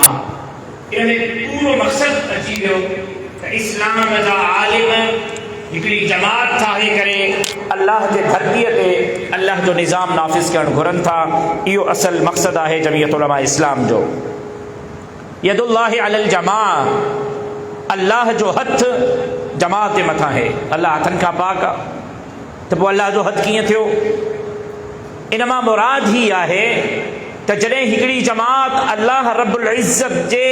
पूरो मक़सद अची वियो त इस्लाम जा आलिम हिकिड़ी जमात ठाहे करे अल्लाह जे धरतीअ ते अल्लाह जो निज़ाम नाफ़िज़ करणु घुरनि था। इहो असल मक़सदु आहे जमीयत उलमा इस्लाम जो। यदुल्लाहि अलल जमा, अल्लाह जो हथ जमात जे मथां आहे। अल्लाह हथनि खां पाक आहे, त पोइ अल्लाह जो हथ कीअं थियो? इन मां मुराद ही आहे त जॾहिं हिकिड़ी जमात अल्लाह रब्बुल इज़्ज़त जे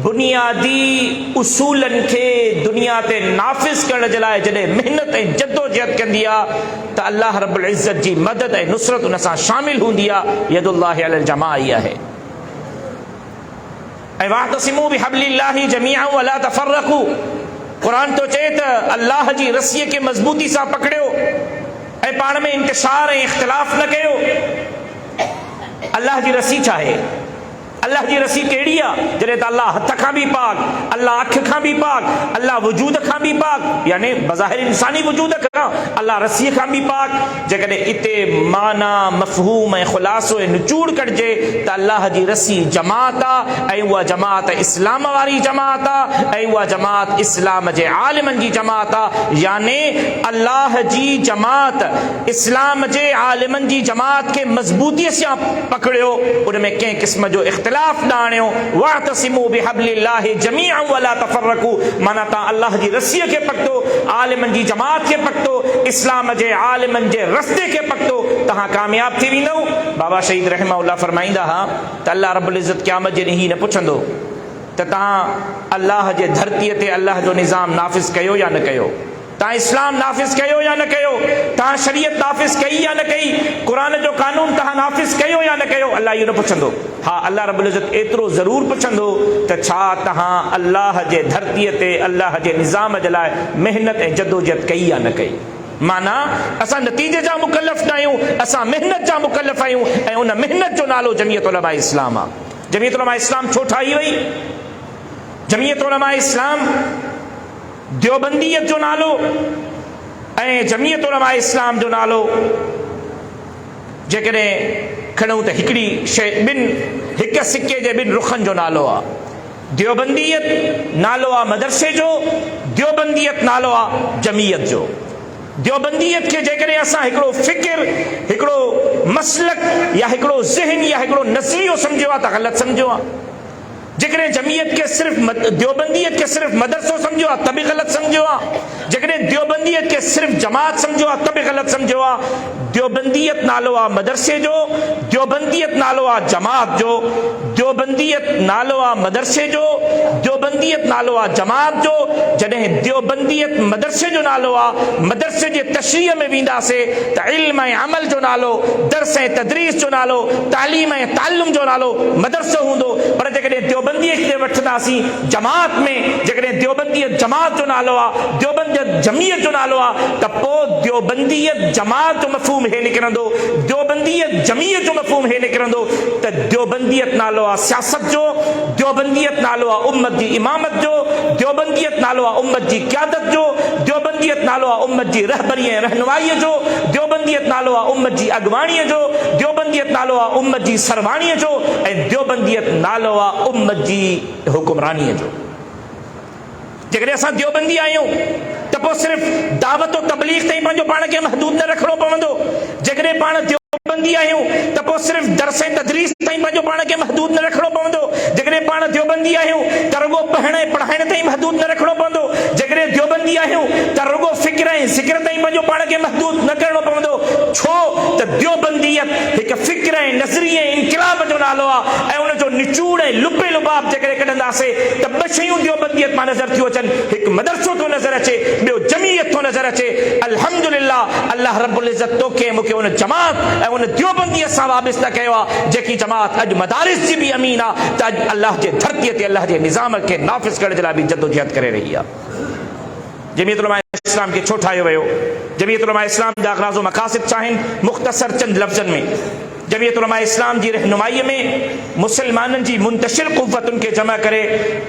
बुनियादी उसूलनि खे दुनिया ते नाफ़िज़ करण जे लाइ जॾहिं महिनत ऐं जद्दोजहद कंदी आहे त अल्लाह रब्बुल इज़्ज़त जी मदद ऐं नुसरत उन सां शामिल हूंदी आहे। यदुल्लाहि अलल जमा ई आहे। ऐं वातसिमू बिहब्लिल्लाहि जमीअन वला तफ़र्रक़ू, क़ुरान तो चए त अल्लाह जी रस्सीअ खे मज़बूती सां पकड़ियो ऐं पाण में इंतिशार ऐं इख़्तिलाफ़ न कयो। अल्लाह जी रस्सी छा आहे? अल्लाह जी रस्सी कहिड़ी आहे? जॾहिं त अल्लाह हथ खां बि पाक, अल्लाह अखि खां बि पाक, अल्लाह वजूद खां बि पाक, यानी बज़ाहिर इंसानी वजूद खां, अल्लाह रस्सीअ खां बि पाक। जेकॾहिं इते माना मफ़हूम ऐं ख़ुलासो ऐं निचूड़ कढिजे त अल्लाह जी रस्सी जमात आहे, ऐं उहा जमात इस्लाम वारी जमात आहे, ऐं उहा जमात इस्लाम जे आलिमनि जी जमात आहे। यानी अल्लाह जी जमात इस्लाम जे आलिमनि जी जमात खे मज़बूतीअ सां पकड़ियो, उन में कंहिं क़िस्म जो इख़्तिलाफ़ न आणियो। वातसिमू बिहब्लिल्लाहि जमीअन वला तफ़र्रक़ू, माना तव्हां अल्लाह जी रस्सीअ खे पकड़ो, आलिमनि जी जमात खे पकड़ो, इस्लाम जे आलिमनि जे रस्ते खे पकड़ो, तव्हां कामयाब थी वेंदव। बाबा शहीद रहमहुल्लाह फरमाईंदा हुआ त अल्लाह रब्बुल इज़्ज़त क़यामत जे ॾींहुं ही न पुछंदो त तव्हां अल्लाह जे धरतीअ ते अल्लाह जो निज़ाम नाफ़िज़ कयो या न कयो, तव्हां इस्लाम नाफ़िज़ कयो या न कयो, तव्हां शरीयत नाफ़िज़ कई या न कई, क़ुरान जो कानून तव्हां नाफ़िज़ कयो या न कयो। अल्लाह इहो न पुछंदो। हा, अल्लाह रब्बुल इज़्ज़त एतिरो ज़रूर पुछंदो त छा तव्हां अल्लाह जे धरतीअ ते अल्लाह जे निज़ाम जे लाइ महिनत ऐं जद्दोजहद कई या न कई। माना असां नतीजे जा मुकल्लफ़ न आहियूं, असां महिनत जा मुकल्लफ़ आहियूं, ऐं उन महिनत जो नालो जमीयत उलमा इस्लाम आहे। जमीयत उलमा इस्लाम छो ठाही वई? जमीयत उलमा इस्लाम देवबंदीयत जो नालो ऐं जमीयत उलमा इस्लाम जो नालो जेकॾहिं खणूं त हिकिड़ी शइ हिक सिके जे ॿिनि रुखनि जो नालो आहे। देवबंदीयत नालो आहे मदरसे जो, देवबंदीयत नालो आहे जमीयत जो। देवबंदीयत खे जेकॾहिं असां हिकिड़ो फ़िक्र, हिकिड़ो मसलक या हिकिड़ो ज़हन या हिकिड़ो नज़रियो सम्झियो आहे त ग़लति सम्झियो आहे। जेकॾहिं जमीयत खे सिर्फ़ देवबंदीयत खे सिर्फ़ मदरसो सम्झियो आहे त बि ग़लति सम्झियो आहे। जेकॾहिं देवबंदीयत खे सिर्फ़ जमात सम्झियो आहे त बि ग़लति सम्झियो आहे। देवबंदीयत नालो आहे मदरसे जो, देवबंदीयत नालो आहे जमात जो, देवबंदीयत नालो आहे मदरसे जो, देवबंदीयत नालो आहे जमात जो। जॾहिं देवबंदीयत मदरसे जो नालो आहे, मदरसे जे तशरीह में वेंदासीं त इल्म ऐं अमल जो नालो, दर्स ऐं तदरीस जो नालो, तालीम ऐं तालुम जो नालो मदरसो हूंदो। पर जेकॾहिं देवबंदीयत खे वठंदासीं जमात में, जेकॾहिं देवबंदीयत जमात जो नालो आहे, देवबंदीयत जमीयत जो नालो आहे, त पोइ देवबंदीयत जमात जो मफ़हूम हे निकिरंदो, देवबंदीयत जमीयत जो मफ़हूम हे निकिरंदो त देवबंदीयत नालो आहे सियासत जो, देवबंदीयत नालो आहे उम्मत जी इमामत जो, देवबंदीयत नालो आहे उम्मत जी क़यादत जो, देवबंदीयत नालो आहे उम्मत जी रहबरी ऐं रहनुमाईअ जो, देवबंदीयत नालो आहे उम्मत जी अॻवाणीअ जो, देवबंदीयत नालो आहे उम्मत जी सरवाणीअ जो, ऐं देवबंदीयत नालो आहे उम्मत जी हुकुमरानीअ जो। जेकॾहिं असां देवबंदी आहियूं त पोइ सिर्फ़ दावत और तबलीग ताईं पंहिंजो पाण खे महदूद न रखिणो पवंदो। जेकॾहिं पाण देवबंदी आहियूं त पोइ सिर्फ़ दर्स ऐं तदरीस ताईं पंहिंजो पाण खे महदूद न रखिणो पवंदो। जेकॾहिं पाण देवबंदी आहियूं त रुगो पढ़ण ऐं पढ़ाइण ताईं महदूद न रखिणो पवंदो। जेकॾहिं देवबंदी आहियूं त रुगो फ़िक्र ऐं ज़िक्र ताईं पंहिंजो पाण खे महदूद न करणो पवंदो। छो त देवबंदीयत हिकु फ़िक्र ऐं नज़रिये ऐं इनक़िलाब जो नालो आहे, ऐं उनजो निचूड़ ऐं लुपे लुबाब जेकॾहिं कढंदासीं त ॿ शयूं देवबंदीयत मां नज़र थियूं अचनि। हिकु मदरसो थो नज़र अचे, ॿियो जमीयत थो नज़र अचे। अल्हम्दुलिल्लाह, अल्लाह रब्बुल इज़्ज़त तोखे मूंखे उन जमात ऐं उन देवबंदीअ सां वाबिस्ता कयो आहे जेकी जमात अॼु मदारिस जी बि अमीन आहे, त अॼु अल्लाह जे धरतीअ ते अल्लाह जे निज़ाम खे नाफ़िज़ करण जे लाइ बि जद्दोजहद करे रही आहे। जमीयत उलमा इस्लाम खे छो ठाहियो वियो? जमीयत उलमा इस्लाम जा अग़राज़ व मक़ासिद छा आहिनि? मुख़्तसर चंद लफ़्ज़नि में जमीयत उलमा इस्लाम जी रहनुमाईअ में मुसलमाननि जी मुंतशिर क़ुव्वतुनि खे जमा करे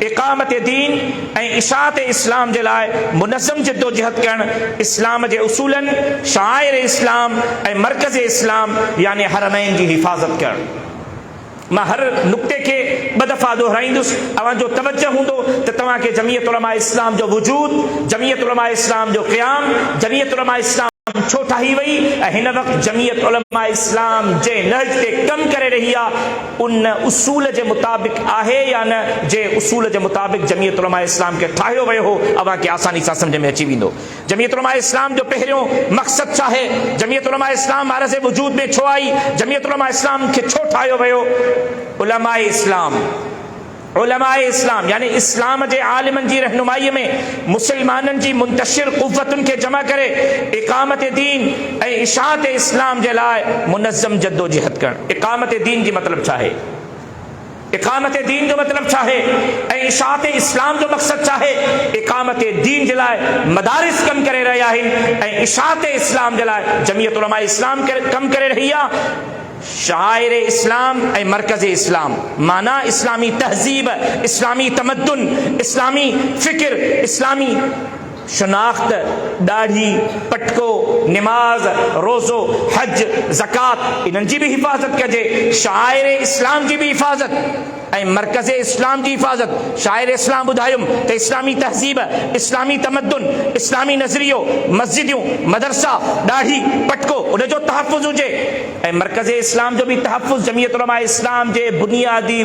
इक़ामत दीन ऐं इशाअत इस्लाम जे लाइ मुनज़्ज़म जद्दोजहद करणु, इस्लाम जे उसूलनि, शाइर इस्लाम ऐं मरकज़ इस्लाम यानी हरमैन जी हिफ़ाज़त करणु। मां हर नुक्ते के ॿ दफ़ा दोहराईंदुसि। अवांजो तवज्जो हूंदो त तव्हांखे जमीयत उलमा इस्लाम जो वजूद, जमीयत उलमा इस्लाम जो क़याम, जमीयत उलमा इस्लाम छो ठाही वई ऐं हिन वक़्तु जमीयत उलमा इस्लाम जे नहज ते कम करे रही आहे, उन उसूल जे मुताबिक़ आहे या न, जे उसूल जे मुताबिक़ जमीयत उलमा इस्लाम खे ठाहियो वियो हो, अव्हांखे आसानी सां सम्झ में अची वेंदो। जमीयत उलमा इस्लाम जो पहिरियों मक़सदु छा आहे, जमीयत उलमा इस्लाम अर्ज़ वजूद में छो आई, जमीयत उलमा इस्लाम खे छो ठाहियो वियो। उलमाए इस्लाम यानी इस्लाम जे आलिमनि जी रहनुमाईअ में मुसलमाननि जी मुंतशिर क़ुव्वतुनि खे जमा करे इक़ामत दीन ऐं इशाअत इस्लाम जे लाइ मुनज़्ज़म जद्दोजहद करणु। इक़ामत दीन जी मतिलबु छा आहे, इक़ामत दीन जो मतिलबु छा आहे ऐं इशाअत इस्लाम जो मक़सदु छा आहे। इक़ामत दीन जे लाइ मदारिस कमु करे रहिया आहिनि ऐं इशाअत इस्लाम जे लाइ जमीयत उलमा इस्लाम कमु करे रही आहे। शाइर इस्लाम ऐं मरकज़ इस्लाम माना इस्लामी तहज़ीब, इस्लामी तमद्दुन, इस्लामी फ़िक्र, इस्लामी शनाख्त, दाढ़ी, पटको, नमाज, रोज़ो, हज, ज़कात, इन्हनि जी बि हिफ़ाज़त कजे। शाइर इस्लाम जी बि हिफ़ाज़त ऐं मरकज़ इस्लाम जी हिफ़ाज़त। शाइर इस्लाम ॿुधायुमि त इस्लामी तहज़ीब, इस्लामी तमद्दुन, इस्लामी नज़रियो, मस्जिदियूं, मदरसा, दाढ़ी, पटको, उनजो तहफ़ुज़ हुजे ऐं मरकज़ इस्लाम जो बि तहफ़ुज़ जमीयत उलमा इस्लाम जे बुनियादी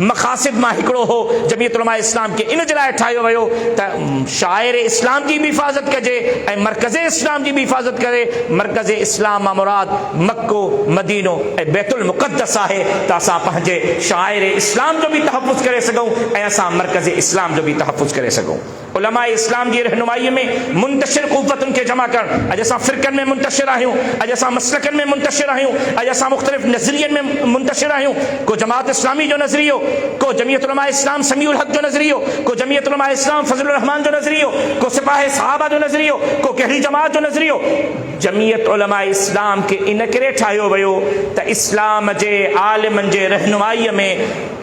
मक़ासिद मां हिकिड़ो हो। जमीयत उलमा इस्लाम खे इन जे लाइ ठाहियो वियो त शाइर इस्लाम जी बि हिफ़ाज़त कजे ऐं मरकज़ इस्लाम जी बि हिफ़ाज़त करे। मरकज़ इस्लाम मां मुराद मक्को, मदीनो ऐं बैतुल मुक़द्दस आहे त असां पंहिंजे शाइर इस्लाम जो भी तहफ़ुज़ करे सघूं ऐं असां मरकज़ इस्लाम जो भी तहफ़ुज़ करे सघूं। उलमा इस्लाम जी रहनुमाईअ में मुंतशिर क़ुव्वतुनि खे जमा करणु। अॼु असां फ़िरक़नि में मुंतशिर आहियूं, अॼु असां मसलकनि में मुंतशिर आहियूं, अॼु असां मुख़्तलिफ़ नज़रियनि में मुंतशिर आहियूं। को जमात इस्लामी जो नज़रियो, को जमीयत उलमा इस्लाम समीउल हक़ जो नज़रियो, को जमीयत उलमा इस्लाम फज़लुर रहमान जो नज़रियो, को सिपाह सहाबा जो नज़रियो, को कहिड़ी जमात जो नज़रियो। जमीयत उलमा इस्लाम खे इन करे ठाहियो वियो त इस्लाम जे आलिमनि जे रहनुमाईअ में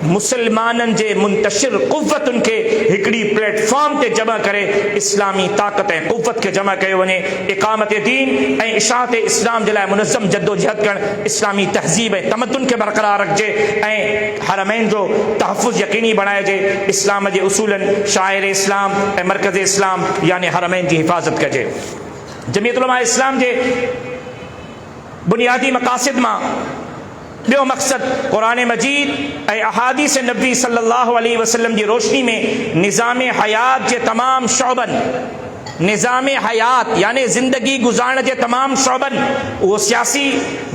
मुसलमाननि जे मुंतशिर क़ुव्वतुनि खे हिकिड़ी प्लेटफॉर्म ते जमा करे इस्लामी ताक़त ऐं क़ुव्वत खे जमा कयो वञे। इक़ामत दीन ऐं इशाअत इस्लाम जे लाइ मुनज़्ज़म जद्दोजहद करणु, इस्लामी तहज़ीब ऐं तमद्दुन खे बरक़रार रखिजे ऐं हरमैन जो तहफ़ुज़ यक़ीनी बणाइजे। इस्लाम जे उसूलनि शाइर इस्लाम ऐं मरकज़ इस्लाम यानी हरमैन जी हिफ़ाज़त कजे। जमीयत उलमा इस्लाम जे बुनियादी मक़ासिद मां ॿियो मक़सदु क़ुरान मजीद ऐं अहादीस नबी सल्लल्लाहु अलैहि वसल्लम जी रोशनी में निज़ाम हयात जे तमामु शौबनि, निज़ाम हयात यानी ज़िंदगी गुज़ारण जे तमामु शौबनि, उहो सियासी,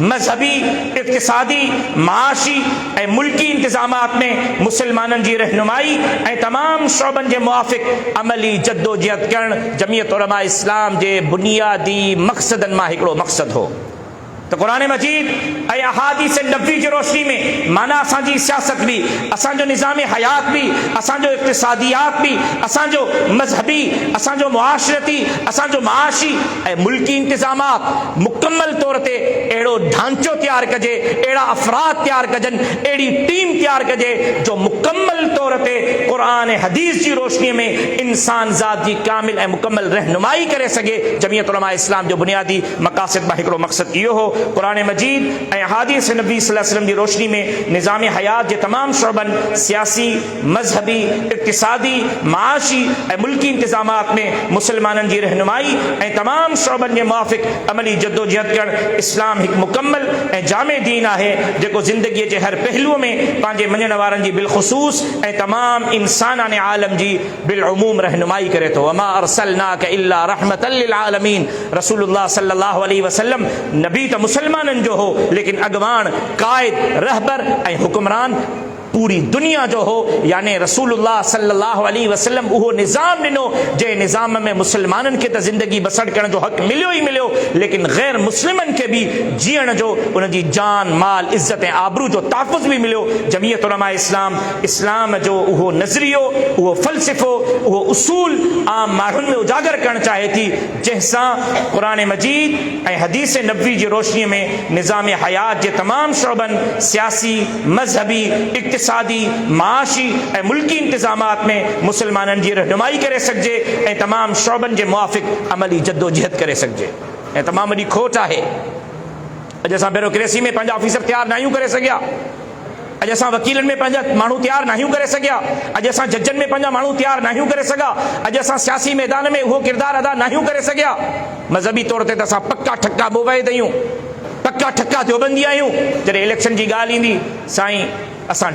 मज़हबी, इक़्तिसादी, माशी ऐं मुल्की इंतज़ामात में मुसलमाननि जी रहनुमाई ऐं तमामु शौबनि जे मुआफ़िक़ अमली जद्दोजहद करणु जमीयत उलमा इस्लाम जे बुनियादी मक़सदनि मां हिकिड़ो मक़सदु हो। तो कुरान मजीद ऐं अहादीस नबी जी रोशनी में माना असांजी सियासत भी, असांजो निज़ाम हयात भी, असांजो इक़्तिसादियात भी, असांजो मज़हबी, असांजो मुआशरती, असांजो माशी ऐं मुल्की इंतज़ामात मुकम्मल तौर ते अहिड़ो ढांचो तैयार कजे, अहिड़ा अफ़राद तैयार कजनि, अहिड़ी टीम तैयार कजे जो मुकम्मल तौर ते क़ुरान हदीस जी रोशनीअ में इंसान ज़ात जी कामिल ऐं मुकम्मल रहनुमाई करे सघे। जमीयत उलमा इस्लाम जो बुनियादी मक़ासिद मां हिकिड़ो मक़सदु इहो हो। कुरान मजीद ऐं अहादीस नबी सल्लल्लाहु अलैहि वसल्लम जी रोशनी में निज़ाम हयात जे तमामु शौबनि सियासी, मज़हबी, इक़्तिसादी, माशी ऐं मुल्की इंतज़ामात में मुसलमाननि जी रहनुमाई ऐं तमामु शौबनि जे मुआफ़िक़ अमली जद्दोजहद करणु इस्लाम हिकु मुकम्मल ऐं जामे दीन आहे जेको ज़िंदगीअ जे हर पहलूअ में पंहिंजे मञण वारनि जी बिलख़ुसूस ऐं तमामु इंसानाने आलम जी बिलउमूम रहनुमाई करे थो। वमा अरसलनाक इल्ला रहमतल लिल आलमीन। रसूलुल्लाह सल्लल्लाहु अलैहि वसल्लम नबी त मुसलमाननि जो हो, लेकिन अॻवान कायद, रहबर ऐं हुक्मरान पूरी दुनिया जो हो। यानी रसूलुल्लाह सल्लल्लाहु अलैहि वसल्लम उहो निज़ाम ॾिनो जे निज़ाम में मुसलमाननि खे त ज़िंदगी बसर करण जो हक़ मिलियो ई मिलियो, लेकिन गैर मुस्लिमनि खे बि जीअण जो, उनजी जान, माल, इज़्ज़त ऐं आबरू जो तहफ़ुज़ भी मिलियो। जमीयत उलमा इस्लाम, इस्लाम जो उहो नज़रियो, उहो फ़लसफ़ो, उहो उसूल आम माण्हुनि में उजागर करणु चाहे थी, जंहिंसां क़ुरान मजीद ऐं हदीस नबवी जी रोशनीअ में निज़ाम हयात जे तमामु शौबनि सियासी, मज़हबी, इक़्तिसादी, माशी ऐं मुल्की इंतज़ामात में मुसलमाननि जी रहनुमाई करे सघिजे ऐं तमामु शौबनि जे मुआफ़िक़ अमली जद्दोजहद करे सघिजे। ऐं तमामु वॾी खोट आहे, अॼु असां ब्यूरोक्रेसी में पंहिंजा ऑफिसर तैयार न आहियूं करे सघिया। अॼु असां वकीलनि में पंहिंजा माण्हू तयारु नाहियूं करे सघिया, अॼु असां जजनि में पंहिंजा माण्हू तयारु नाहियूं करे सघिया, अॼु असां सियासी मैदान में उहो किरदारु अदा नाहियूं करे सघिया। मज़हबी तौर ते त असां पक्का ठक्का मुवैद आहियूं, पक्का ठक्का देवबंदी आहियूं। जॾहिं इलेक्शन जी ॻाल्हि ईंदी साईं असां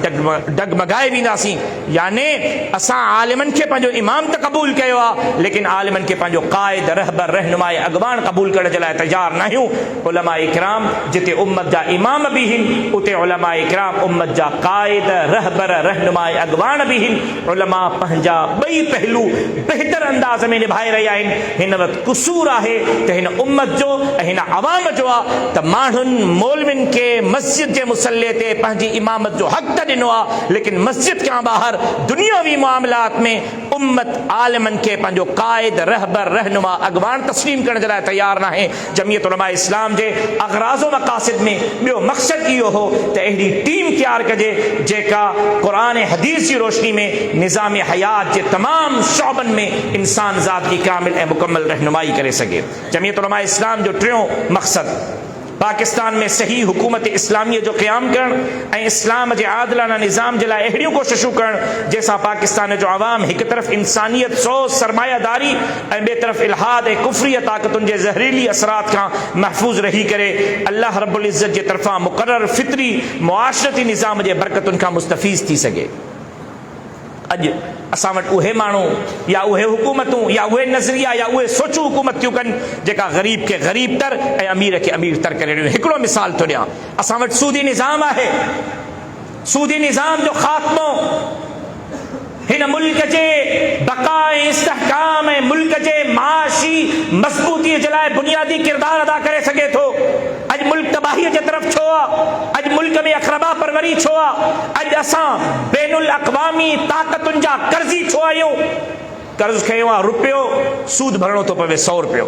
डगमगाए वेंदासीं। याने असां आलिमनि खे पंहिंजो इमाम त क़बूल कयो आहे, लेकिन आलिमनि खे पंहिंजो क़ाइद रहबर रहनुमाए अॻवान क़बूल करण जे लाइ तयारु न आहियूं। उलमा इकराम जिते उम्मत जा इमाम बि आहिनि, उते उलमा इकराम उम्मत जा क़ाइद रहबर रहनुमाए अॻवान बि आहिनि। उलमा पंहिंजा ॿई पहलू बहितर अंदाज़ में निभाए रहिया आहिनि। हिन वक़्तु क़सूर आहे त हिन उम्मत जो ऐं हिन अवाम जो आहे त माण्हुनि मौलविन खे मस्जिद जे मुसल्ले ते पंहिंजी इमामत जो हक़ त ॾिनो आहे, लेकिन मस्जिद खां ॿाहिरि दुनियावी मामलात में उम्मत आलिमनि खे पंहिंजो क़ाइद रहबर रहनुमा अॻवान तस्लीम करण जे लाइ तयारु न आहे। जमियत उलमा इस्लाम जे अग़राज़ो मक़ासिद में ॿियो मक़सदु इहो हो त अहिड़ी टीम तयारु कजे जेका क़ुरान हदीस जी रोशनी में निज़ाम हयात जे तमामु शोबनि में इंसान ज़ात की कामिल ऐं मुकम्मल रहनुमाई करे सघे। जमियत उलमा इस्लाम जो टियों मक़सदु पाकिस्तान में सही हुकूमत इस्लामी जो क़याम करण ऐं इस्लाम जे आदिलाना निज़ाम जे लाइ अहिड़ियूं कोशिशूं करण जंहिंसां पाकिस्तान जो अवाम हिकु तरफ़ इंसानियत सोच सरमायादारी ऐं ॿिए तरफ़ इल्हाद ऐं कुफ़री ताक़तुनि जे ज़हरीली असरात खां महफ़ूज़ रही करे अल्लाह रब्बुल इज़्ज़त जे तरफ़ां मुक़ररु फितरी मुआशरती निज़ाम जे बरकतुनि खां मुस्तफ़ीज़ थी सघे। अॼु असां वटि उहे माण्हू या उहे हुकूमतूं या उहे नज़रिया या उहे सोचूं हुकूमत थियूं कनि जेका ग़रीब खे ग़रीब तर ऐं अमीर खे अमीर तर करे ॾियूं। हिकिड़ो मिसाल थो ॾियां, असां वटि सूदी निज़ाम आहे। सूदी निज़ाम जो ख़ात्मो हिन मुल्क जे बक़ा ऐं इस्तेहकाम ऐं मुल्क जे माशी मज़बूतीअ जे लाइ बुनियादी किरदारु अदा करे सघे थो। अॼु मुल्क तबाहीअ जे तरफ़ छो आहे? अॼु मुल्क में अख़रबा परवरी छो आहे? अॼु असां बैनुल अक़वामी ताक़तुनि जा कर्ज़ी छो आहियूं? कर्ज़ खयो आहे रुपयो, सूद भरणो थो पवे 100 रुपयो।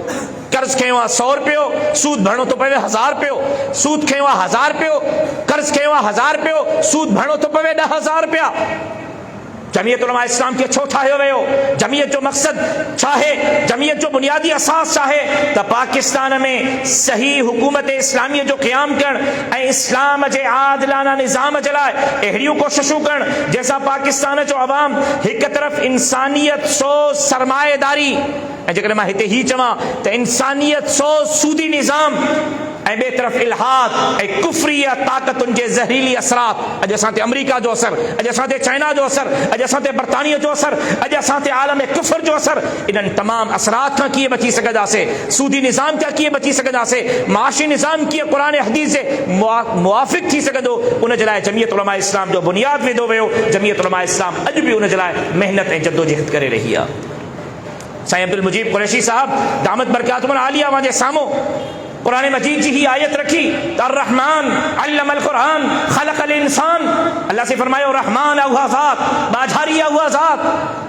कर्ज़ खयो आहे 100 रुपयो, सूद भरणो थो पवे 1000 रुपयो। सूद खयो आहे 1000 रुपयो, कर्ज़ खयो आहे 1000 रुपयो, सूद भरणो थो पवे 10,000 रुपया। जमियत उलमा इस्लाम खे छो ठाहियो वियो? जमियत जो मक़सद छा आहे? जमियत जो बुनियादी असास छा आहे? त पाकिस्तान में सही हुकूमत इस्लामी जो क़याम करण ऐं इस्लाम जे आदिलाना निज़ाम जे लाइ अहिड़ियूं कोशिशूं करण जंहिंसां पाकिस्तान जो अवाम हिकु तरफ़ इंसानियत सोच सरमाएदारी ऐं जेकॾहिं मां हिते ही चवां त इंसानियत सोच सूदी निज़ाम ऐं ॿिए तरफ़ इल्हाद ऐं कुफ़री ताक़तुनि जे ज़हरीली असरात, अॼु असां ते अमरीका जो असर, अॼु असां ते चाइना जो असर, अॼु असां ते बर्तानिया जो असर, अॼु असां ते आलम कुफ़र जो असर, इन्हनि तमामु असरात खां कीअं बची सघंदासीं? सूदी निज़ाम खां कीअं बची सघंदासीं? माशी निज़ाम कीअं क़ुरान हदीस जे मुवाफ़िक़ थी सघंदो? उन जे लाइ जमियत उलमा इस्लाम जो बुनियाद विधो वियो। जमियत उलमा इस्लाम अॼु बि उन जे लाइ महिनत ऐं जद्दोजहद करे रही आहे। साईं अब्दुल मुजीब कुरैशी साहब दामत बरकातुहुल आलिया वहां जे साम्हूं कुरान मजीद जी ही आयत रखी, अर्रहमान अल्लमल कुरान खलकल इंसान। अल्लाह से फरमायो रहमान हुआ ज़ात, बाझारिया हुआ ज़ात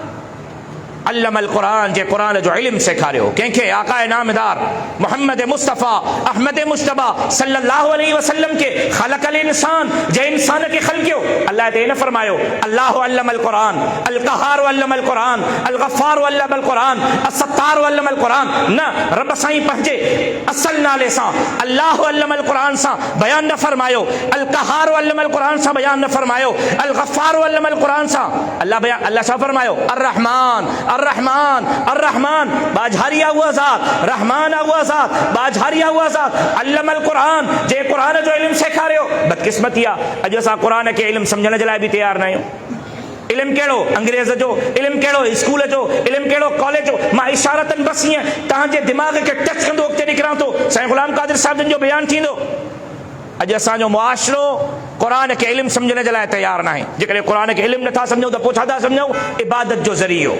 अल्लमल कुरान जे कुरान जो इल्म सेखारियो कंहिंखे? आकाए नामदार मोहम्मद मुस्तफ़ा अहमद मुश्तबा सल्लल्लाहु अलैहि वसल्लम के खलकल इंसान जे इंसान के खलकियो। अल्लाह ते न फरमायो अल्लाह अल्लमल कुरान अल क़हार अल्लमल कुरान अल गफ़ार अल्लमल कुरान अस सत्तार अल्लमल कुरान। न, रब साईं पंहिंजे असल नाले सां अल्लाह अल्लमल कुरान सां बयान न फरमायो, अल क़हार अल्लमल कुरान सां बयान न फरमायो, अल गफ़ार अल्लमल कुरान सां अल्लाह छा फरमायो? अर्रहमान अर्रहमान अर्रहमान बाझारिया हुआ ज़ात, रहमान हुआ ज़ात, बाझारिया हुआ ज़ात अल्लमल कुरान जे कुरान जो इल्म सेखारियो। बदकिस्मती आहे अॼु असां कुरान खे इल्म सम्झण जे लाइ बि तयारु न आहियूं। इल्म कहिड़ो? अंग्रेज़ जो इल्म कहिड़ो? स्कूल जो इल्म कहिड़ो? कॉलेज जो? मां इशारतन बस ईअं तव्हांजे दिमाग़ खे टच कंदो अॻिते निकिरां थो। साईं ग़ुलाम क़ादिर साहिब जो बयानु थींदो। अॼु असांजो मुआशरो क़ुरान खे इल्म सम्झण जे लाइ तयारु न आहे। जेकॾहिं क़ुरान खे इल्म नथा सम्झूं त पोइ छा था सम्झूं? इबादत जो ज़रियो।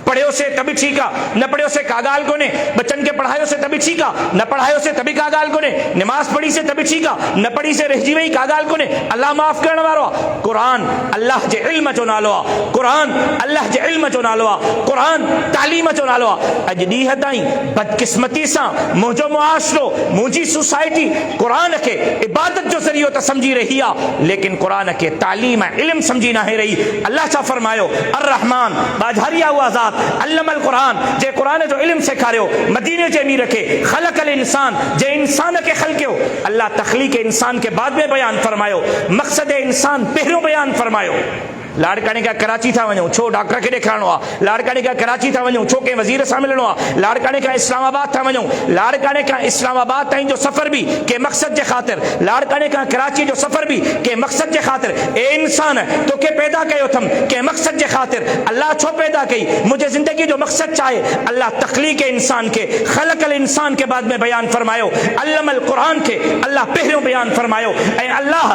पढ़ियोसीं त बि ठीकु आहे, न पढ़ियोसीं का ॻाल्हि कोन्हे। बच्चनि खे पढ़ायोसीं त बि ठीकु आहे, न पढ़ायोसीं त बि का ॻाल्हि कोन्हे। निमाज़ पढ़ीसीं त बि ठीकु आहे, न पढ़ीसीं रहिजी वई का ॻाल्हि कोन्हे। अल्लाह माफ़ करण वारो आहे। क़ुरान अल्लाह जे इल्म जो नालो आहे। क़ुरान अल्लाह जे इल्म जो नालो आहे। क़ुरान तालीम जो नालो आहे। अॼु ॾींहं ताईं बदकिस्मती सां मुंहिंजो मुआशरो, मुंहिंजी सोसाइटी क़ुरान खे इबादत जो ज़रियो त सम्झी रही आहे, लेकिन क़ुरान खे तालीम इल्म सम्झी नाहे रही। अल्लाह छा फरमायो? अर्रहमान बाझारिया हुआ ज़ात अल्लमल क़ुरान जे क़ुरान जो इल्म सेखारियो, मदीने जे अमीर खे ख़लक़ल इंसान जे इंसान के ख़लक़ियो, अल्लाह तख़लीक़ इंसान के बाद में बयान फरमायो, मक़सद इंसान पहिरियों बयान फरमायो। लाड़काने का कराची था वञूं, छो डॉक्टर खे ॾेखारिणो आहे, लाड़काने का कराची था वञूं, छो कंहिं वज़ीर सां मिलणो आहे, लाड़काने का इस्लामाबाद था वञूं, लाड़काने का इस्लामाबाद ताईं जो सफ़र बि कंहिं मक़सद जे ख़ातिर, लाड़काने का कराची जो सफ़र बि कंहिं मक़सद जे ख़ातिर। ए इंसान तोखे पैदा कयो अथमि कंहिं मक़सद जे ख़ातिर, अल्लाह छो पैदा कई, मुंहिंजे ज़िंदगी जो मक़सद छा आहे, अल्लाह तख़लीक़ इंसान के ख़लक़ल इंसान के बाद में बयान फरमायो, अल्लमल क़ुरान के अल्लाह पहिरियों बयान फरमायो, ऐं अल्लाह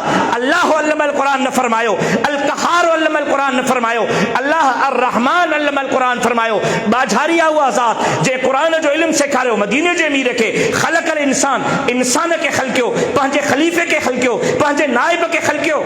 अल्लमल क़ुरान न फरमायो, अल क़हार अल्लमल क़ुरान न फरमायो, अल्लाह अर रहमान अल्लमल क़ुरान फरमायो। बाझारिया हुआ ज़ात जे क़ुरान जो इल्म सेखारियो, मदीने जे अमीर खे ख़लक़ल इंसान के ख़लक़ियो, पंहिंजे ख़लीफ़े के ख़लक़ियो, पंहिंजे नाइब के ख़लक़ियो।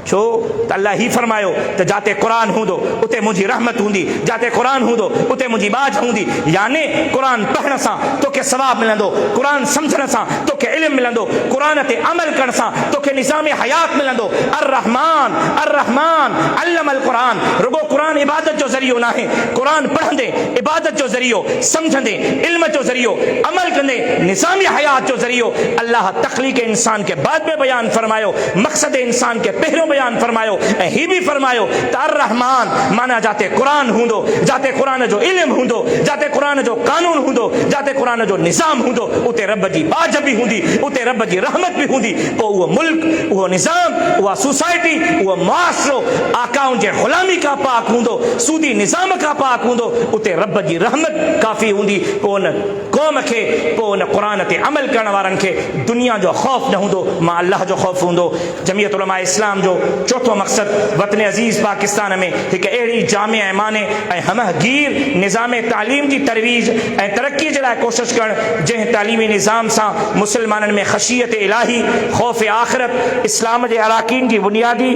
छो त अल्लाह ही फरमायो त जाते क़ुरान हूंदो उते मुंहिंजी रहमत हूंदी, जाते क़ुरान हूंदो उते मुंहिंजी बाझ हूंदी। याने क़ुरान पढ़ण सां तोखे सवाब मिलंदो, क़ुरान सम्झण सां तोखे इल्म मिलंदो, क़ुरान ते अमल करण सां तोखे निज़ाम हयात मिलंदो। अर रहमान अल्लमल क़ुरान, रुगो क़ुरान इबादत जो ज़रियो नाहे, क़ुरान पढ़ंदे इबादत जो ज़रियो, सम्झंदे इल्म जो ज़रियो, अमल कंदे निज़ाम हयात जो ज़रियो। अल्लाह तख़लीक़ इंसान के बाद में बयान फरमायो, मक़सद इंसान के पहिरियों बयान फरमायो, ऐं ही भी फरमायो त अर रहमान माना जाते क़ुरान हूंदो, जाते क़ुरान जो इल्म हूंदो, जाते क़ुरान जो कानून हूंदो, जाते क़ुरान जो निज़ाम हूंदो, उते रब जी बाझ भी हूंदी, उते रब जी रहमत भी हूंदी। पोइ उहो मुल्क, उहो निज़ाम, उहा सोसाइटी, उहो मुआशिरो आकाउं जे ग़ुलामी खां पाक हूंदो, सूदी निज़ाम खां पाक हूंदो, उते रब जी रहमत काफ़ी हूंदी। पोइ उन क़ौम खे, पोइ उन क़ुरान ते अमल करण वारनि खे दुनिया जो ख़ौफ़ न हूंदो, मां अल्लाह जो ख़ौफ़ हूंदो। जमियत उलमा इस्लाम जो चौथो मक़सद वतन अज़ीज़ पाकिस्तान में हिकु अहिड़ी जामे ऐं माने ऐं हमगीर निज़ाम तालीम जी तरवीज ऐं तरक़ी जे लाइ कोशिशि करणु, जंहिं तालीमी निज़ाम सां मुसलमाननि में ख़शियत इलाही, ख़ौफ़ आख़िरत, इस्लाम जे अराकीन जी बुनियादी,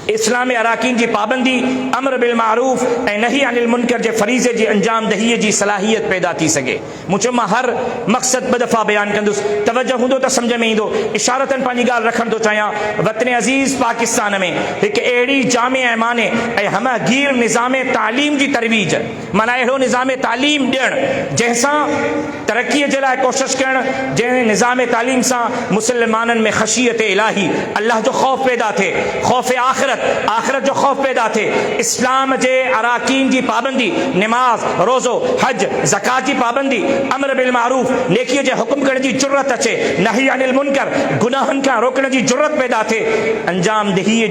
इस्लाम अराकीन की पाबंदी, अमर बिल मारूफ़ ऐं नही अनिल मुनकर जे फरीज़े जी अंजाम दहीअ जी सलाहियत पैदा थी सघे। मुझे मां हर मक़सद ॿ दफ़ा बयान कंदुसि, तवजो हूंदो त सम्झ में ईंदो। इशारतन पंहिंजी ॻाल्हि रखण थो चाहियां, वतन अज़ीज़ पाकिस्तान में हिकु अहिड़ी जामे ऐं माने ऐं हमगीर निज़ाम तालीम जी तरवीज, माना अहिड़ो निज़ाम तालीम ॾियणु जंहिंसां तरक़ीअ जे लाइ कोशिशि करणु, जंहिं निज़ाम तालीम सां मुसलमाननि में ख़शियत इलाही, अल्लाह जो ख़ौफ़ पैदा थिए, ख़ौफ़ आख़िरत जो ख़ौफ़ पैदा थिए, इस्लाम जे अराकीन जी पाबंदी, नमाज, रोज़ो, हज, ज़कात जी पाबंदी, अमर बिल मारूफ़, नेकीअ जे हुक्म करण जी जुर्रत अचे, नही अनिल मुनकर, गुनाहनि खां रोकण जी जुर्रत पैदा थिए, अंजाम दहीअ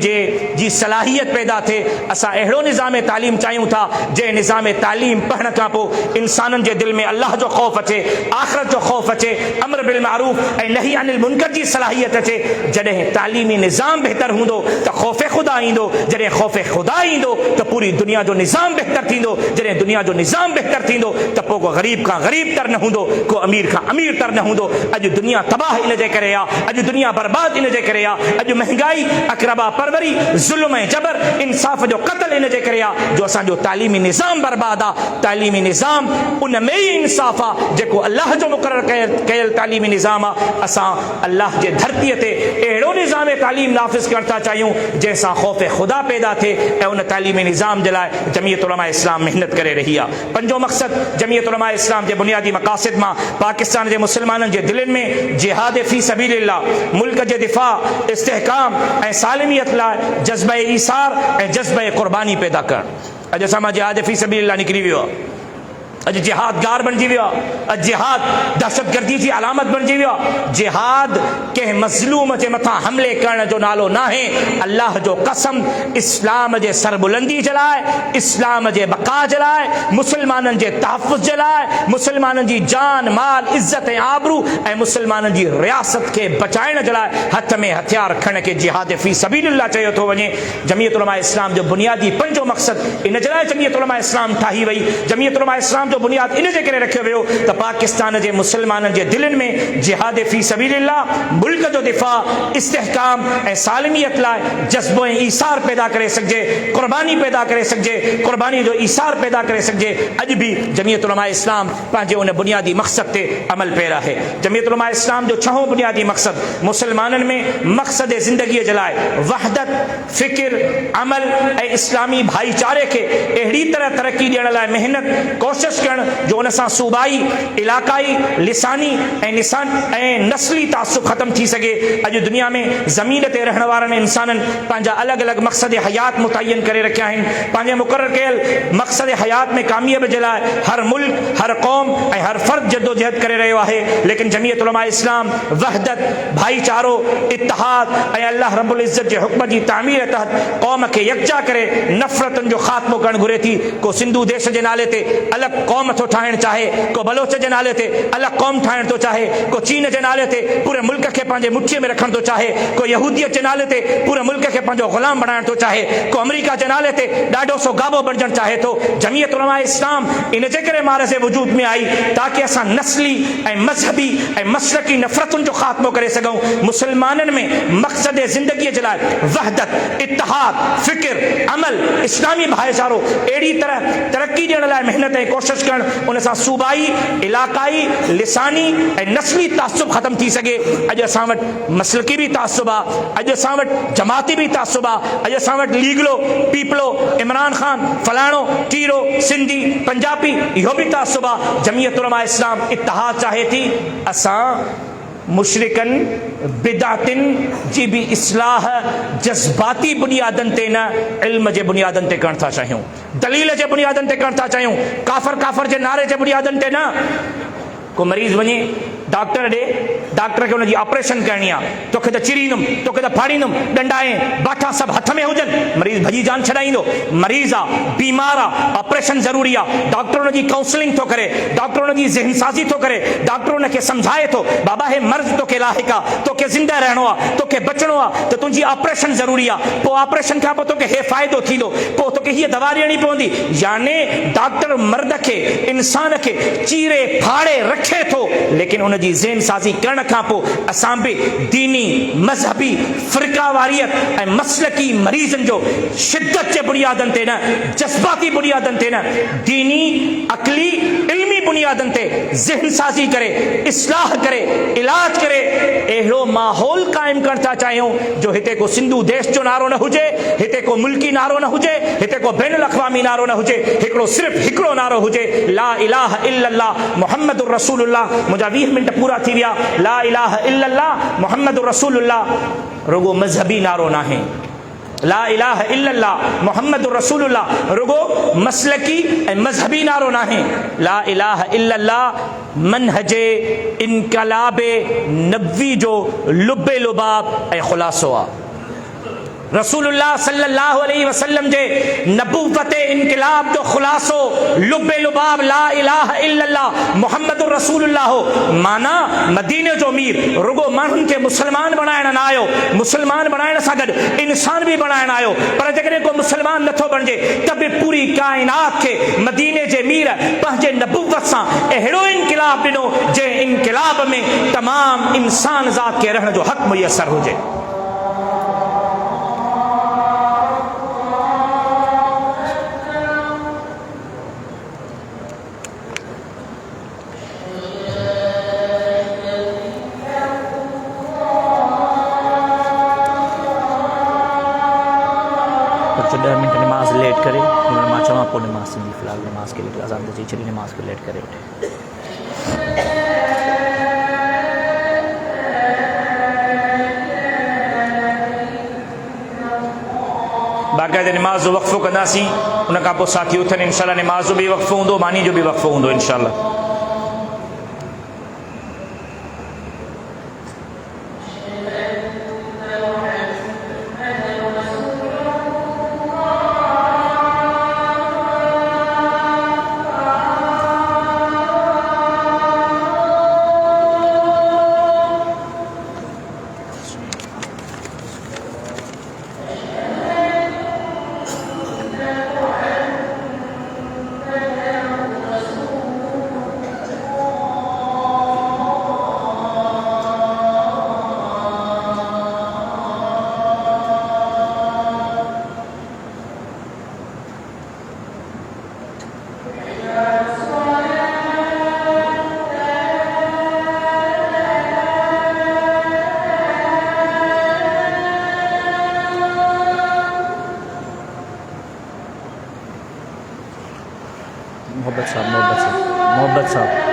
जी सलाहियत पैदा थिए। असां अहिड़ो निज़ाम तालीम चाहियूं था जंहिं निज़ाम तालीम पढ़ण खां पोइ इंसाननि जे दिलि में अल्लाह जो ख़ौफ़ अचे, आख़िरत जो ख़ौफ़ अचे, अमर बिल मारूफ़ ऐं नही अनिल मुनकर जी सलाहियत अचे। जॾहिं तालीमी निज़ाम बहितर हूंदो त ख़ौफ़ ख़ुदा ईंदो, जॾहिं ख़ौफ़ ख़ुदा ईंदो त पूरी दुनिया जो निज़ाम बहितर थींदो, जॾहिं दुनिया जो निज़ाम बहितर थींदो त पोइ को ग़रीब खां ग़रीब तर न हूंदो, को अमीर खां अमीर तर न हूंदो। अॼु दुनिया तबाह इन जे करे आहे, अॼु दुनिया बर्बाद इन जे करे आहे, अॼु महांगाई, अक़रबा परवरी, ज़ुल्म ऐं जबर, इंसाफ़ जो क़त्ल इन जे करे आहे जो असांजो तालीमी निज़ाम बर्बाद आहे। तालीमी निज़ाम उन में ई इंसाफ़ आहे जेको अल्लाह जो मुक़ररु कयल तालीमी निज़ाम आहे। असां अल्लाह जे धरतीअ ते अहिड़ो निज़ाम तालीम नाफ़िज़ करणु था चाहियूं जंहिंसां ख़ौफ़ ख़ुदा पैदा थिए, ऐं उन तालीमी निज़ाम जे लाइ जमियत उलमा इस्लाम मेहनत करे रही आहे। पंजो मक़सद जमियत उलमा इस्लाम जे बुनियादी मक़ासिद मां पाकिस्तान जे मुसलमाननि जे दिलनि में जिहाद फ़ी सबीलिल्लाह, मुल्क जे दिफ़ा, इस्तेहकाम ऐं सालिमियत लाइ जज़्बे ईसार ऐं जज़्बे क़ुर्बानी पैदा करणु। अॼु असां मां जिहाद फ़ी सबीलिल्लाह निकिरी वियो आहे, अॼु जिहाद गार बणिजी वियो आहे, अॼु जिहाद दहशतगर्दी जी अलामत बणिजी वियो आहे। जिहाद कंहिं मज़लूम जे मथां हमले करण जो नालो नाहे। अल्लाह जो कसम, इस्लाम जे सरबुलंदी जे लाइ, इस्लाम जे बक़ा जे लाइ, मुसलमाननि जे तहफ़ुज़ जे लाइ, मुसलमाननि जी जान माल इज़त ऐं आबरू ऐं मुसलमाननि जी रियासत खे बचाइण जे लाइ हथ में हथियार खणण खे जिहाद फ़ी सबीलिल्लाह चयो थो वञे। जमियत उलमा इस्लाम जो बुनियादी पंजो मक़सद इन जे लाइ जमियत उलमा इस्लाम ठाही वई। जमियत उलमा इस्लाम जो बुनियाद इन जे करे रखियो वियो त पाकिस्तान जे मुसलमाननि जे दिलनि में जिहाद फी सबीलिल्लाह, मुल्क जो दिफ़ा, इस्तेहकाम ऐं सालमियत लाइ जज़्बो ऐं ईसार पैदा करे सघिजे, क़ुर्बानी पैदा करे सघिजे, क़ुर्बानी जो ईसार पैदा करे सघिजे। अॼु बि जमीयत उलमा इस्लाम पंहिंजे उन बुनियादी मक़सद ते अमल पैरा आहे। जमीयत उलमा इस्लाम जो छहों बुनियादी मक़सद मुसलमाननि में मक़सद ज़िंदगीअ जे लाइ वहदत, फ़िक्र, अमल ऐं इस्लामी भाईचारे खे अहिड़ी तरह तरक़ी ॾियण लाइ महिनत कोशिश करणु जो उन सां सूबाई, इलाक़ाई, लिसानी ऐं नस्ली तासुब ख़त्म थी सघे। अॼु दुनिया में ज़मीन ते रहण वारनि इंसाननि पंहिंजा अलॻि अलॻि मक़सद हयात मुतयन करे रखिया आहिनि। पंहिंजे मुक़ररु कयल मक़सद हयात में कामयाबी जे लाइ हर मुल्क, हर क़ौम ऐं हर फ़र्द जद्दोजहद करे रहियो आहे। लेकिन जमीयत उलमा इस्लाम वहदत, भाईचारो, इत्तिहाद ऐं अल्लाह रब्बुल इज़्ज़त जे हुक्म जी तामीर तहत क़ौम खे यकजा करे नफ़रतुनि जो ख़ात्मो करणु घुरे थी। को सिंधु देश जे नाले ते अलॻि क़ौम थो ठाहिणु चाहे, को बलोच जे नाले ते अलॻि क़ौम ठाहिणु थो चाहे, को चीन जे नाले ते पूरे मुल्क खे पंहिंजे मुठीअ में रखणु थो चाहे, को यहूदियत जे नाले ते पूरे मुल्क खे पंहिंजो ग़ुलाम बणाइणु थो चाहे, को अमेरिका जे नाले ते ॾाढो सो गाबो बणजणु चाहे थो। जमीयत उलमा इस्लाम इन जे करे मारज़ वजूद में आई ताकि असां नस्ली ऐं मज़हबी ऐं मसलकी नफ़रतुनि जो ख़ात्मो करे सघूं। मुसलमाननि में मक़सद ज़िंदगीअ जे लाइ वहदत, इत्तिहाद, फ़िक्र, अमल, इस्लामी भाईचारो अहिड़ी तरह तरक़ी ॾियण लाइ महिनत ऐं कोशिश करणु, उन सां सूबाई, इलाक़ाई, लिसानी ऐं नस्ली तासुब ख़त्म थी सघे। अॼु असां वटि मसलकी बि तासुब आहे, अॼु असां वटि जमाती बि तासुब आहे, अॼु असां वटि लीगलो, पीपलो, इमरान ख़ान, फलाणो, टीरो, सिंधी, पंजाबी, इहो बि तासुब आहे। जमीयत उलमा इस्लाम इत्तिहाद चाहे थी। असां मुशरिकन, बिदातिन जी भी इस्लाह जज्बाती बुनियादनि ते न इल्म जे बुनियादनि ते करणु था चाहियूं, दलील जे बुनियादनि ते करणु था चाहियूं, काफ़र जे नारे जे बुनियादनि ते न। को मरीज़ वञे डॉक्टर ॾे, डॉक्टर खे हुनजी ऑपरेशन करणी आहे, तोखे त चिरींदुमि, तोखे त फाड़ींदुमि, डंडाए बाठा सभु हथ में हुजनि, मरीज़ भॼी जान छॾाईंदो। मरीज़ आहे, बीमार आहे, ऑपरेशन ज़रूरी आहे, डॉक्टर हुनजी काउंसलिंग थो करे, डॉक्टर हुनजी ज़हन साज़ी थो करे, डॉक्टर हुनखे सम्झाए थो बाबा हे मर्ज़ तोखे लाहिक़ आहे, तोखे ज़िंदा रहणो आहे, तोखे बचणो आहे, त तुंहिंजी ऑपरेशन ज़रूरी आहे। पोइ ऑपरेशन खां पोइ तोखे हे फ़ाइदो थींदो, पोइ तोखे हीअ दवा ॾियणी पवंदी। याने डॉक्टर मर्द खे, इंसान खे चीरे फाड़े रखे थो, लेकिन उन जी ज़हन साज़ी करण खां पोइ असां बि दीनी, मज़हबी, फ़िरकावारियत ऐं मसलकी मरीज़नि जो शिद्दत जे बुनियादनि ते न, जज़्बाती बुनियादनि ते न, दीनी, अक़ली, इल्मी बुनियादनि ते ज़हन साज़ी करे, इस्लाह करे, इलाज करे, अहिड़ो माहौल क़ाइमु करणु था चाहियूं जो हिते को सिंधु देश जो नारो न हुजे, हिते को मुल्की नारो न हुजे, हिते को बैनुल अक़वामी नारो न हुजे, हिकिड़ो सिर्फ़ु हिकिड़ो नारो हुजे, ला इलाहा इल्लल्लाह मुहम्मदुर रसूलुल्लाह। मुंहिंजा 20 मिनट पूरा थी विया। ला इलाहा इल्लल्लाह मुहम्मदुर रसूलुल्लाह रुगो मज़हबी नारो न आहे, ला इलाहा इल्लल्लाह मुहम्मदुर रसूलुल्लाह रुगो मसलकी ऐं मज़हबी नारो न आहे। ला इलाहा इल्लल्लाह मनहजे इनकलाबे नबवी जो लुबे लुबाब ऐं ख़ुलासो आहे। रसूलुल्लाह सल्लल्लाहु अलैहि वसल्लम जे नबूवत इनकलाब जो ख़ुलासो लुबे लुबाब ला इलाहा इल्लल्लाह मुहम्मदुर रसूलुल्लाह हो। माना मदीने जो अमीर रुगो माण्हुनि खे मुसलमान बणाइण न आयो, मुसलमान बणाइण सां गॾु इंसान बि बणाइण आयो। पर जेकॾहिं को मुसलमान नथो बणिजे त बि पूरी काइनात खे मदीने जे अमीर पंहिंजे नबूवत सां अहिड़ो इनकलाब ॾिनो जंहिं इनकलाब में तमामु इंसान ज़ात खे रहण जो हक़ मुयसर हुजे। तो 10 मिनट नमाज लेट करे, मां चवां पोइ नमाज सिंधी फ़िलहाल नमाज के लिए अज़ान थी छॾी, नमाज को लेट करे। बाक़ाइदा नमाज जो वक़फ़ो कंदासीं, उन खां पोइ साथी उथनि, इंशाअल्लाह नमाज जो बि वक़फ़ो हूंदो, मानी जो बि वक़फ़ो हूंदो इंशाअल्लाह। भट्ट साहब।